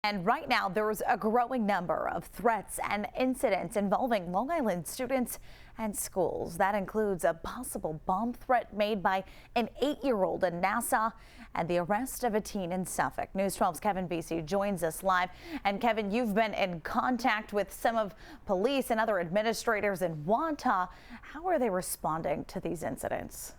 And right now, there's a growing number of threats and incidents involving Long Island students and schools. That includes a possible bomb threat made by an 8-year-old in Nassau and the arrest of a teen in Suffolk. News 12's Kevin Beasy joins us live. And Kevin, you've been in contact with some of police and other administrators in Wantagh. How are they responding to these incidents?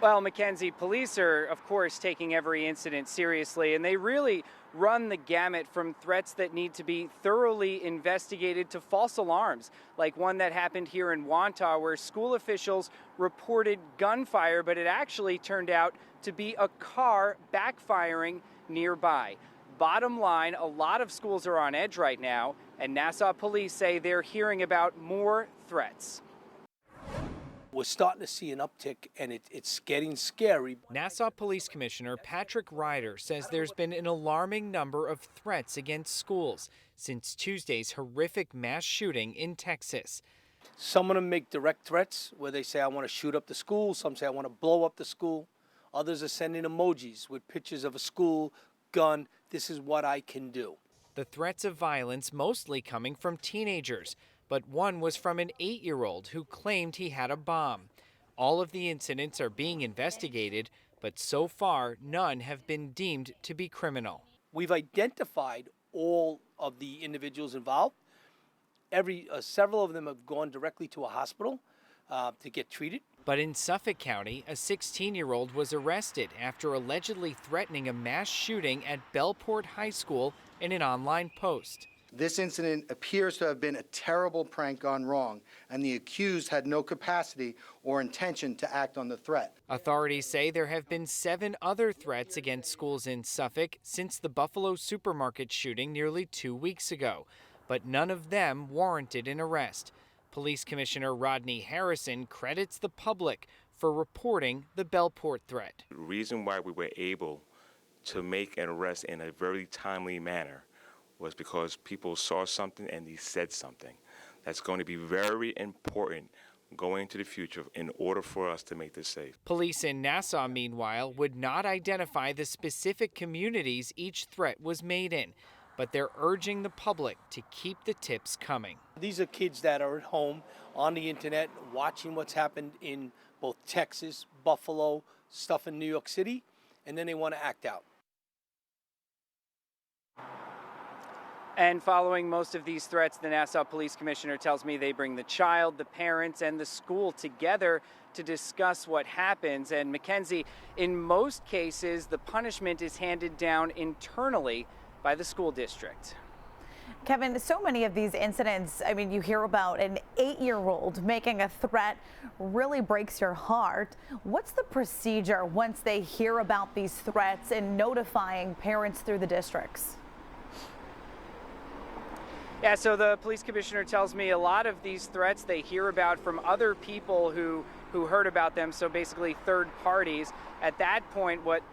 Well, Mackenzie, police are, of course, taking every incident seriously, and they really run the gamut from threats that need to be thoroughly investigated to false alarms, like one that happened here in Wantagh, where school officials reported gunfire, but it actually turned out to be a car backfiring nearby. Bottom line, a lot of schools are on edge right now, and Nassau police say they're hearing about more threats. We're starting to see an uptick, and it's getting scary. Nassau Police Commissioner Patrick Ryder says there's been an alarming number of threats against schools since Tuesday's horrific mass shooting in Texas. Some of them make direct threats where they say, I want to shoot up the school. Some say, I want to blow up the school. Others are sending emojis with pictures of a school, gun. This is what I can do. The threats of violence mostly coming from teenagers, but one was from an 8-year-old who claimed he had a bomb. All of the incidents are being investigated, but so far none have been deemed to be criminal. We've identified all of the individuals involved. Several of them have gone directly to a hospital to get treated. But in Suffolk County, a 16-year-old was arrested after allegedly threatening a mass shooting at Bellport High School in an online post. This incident appears to have been a terrible prank gone wrong, and the accused had no capacity or intention to act on the threat. Authorities say there have been 7 other threats against schools in Suffolk since the Buffalo supermarket shooting nearly 2 weeks ago, but none of them warranted an arrest. Police Commissioner Rodney Harrison credits the public for reporting the Bellport threat. The reason why we were able to make an arrest in a very timely manner was because people saw something and they said something. That's going to be very important going into the future in order for us to make this safe. Police in Nassau, meanwhile, would not identify the specific communities each threat was made in, but they're urging the public to keep the tips coming. These are kids that are at home on the internet watching what's happened in both Texas, Buffalo, stuff in New York City, and then they want to act out. And following most of these threats, the Nassau Police Commissioner tells me they bring the child, the parents, and the school together to discuss what happens. And Mackenzie, in most cases, the punishment is handed down internally by the school district. Kevin, so many of these incidents, I mean, you hear about an 8-year-old making a threat, really breaks your heart. What's the procedure once they hear about these threats and notifying parents through the districts? Yeah, so the police commissioner tells me a lot of these threats they hear about from other people who heard about them, so basically third parties. At that point, what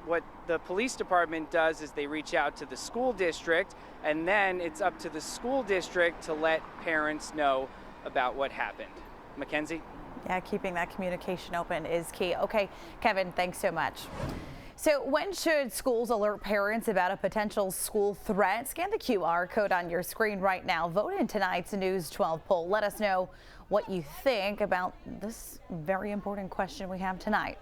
the police department does is they reach out to the school district, and then it's up to the school district to let parents know about what happened. Mackenzie? Yeah, keeping that communication open is key. Okay, Kevin, thanks so much. So when should schools alert parents about a potential school threat? Scan the QR code on your screen right now. Vote in tonight's News 12 poll. Let us know what you think about this very important question we have tonight.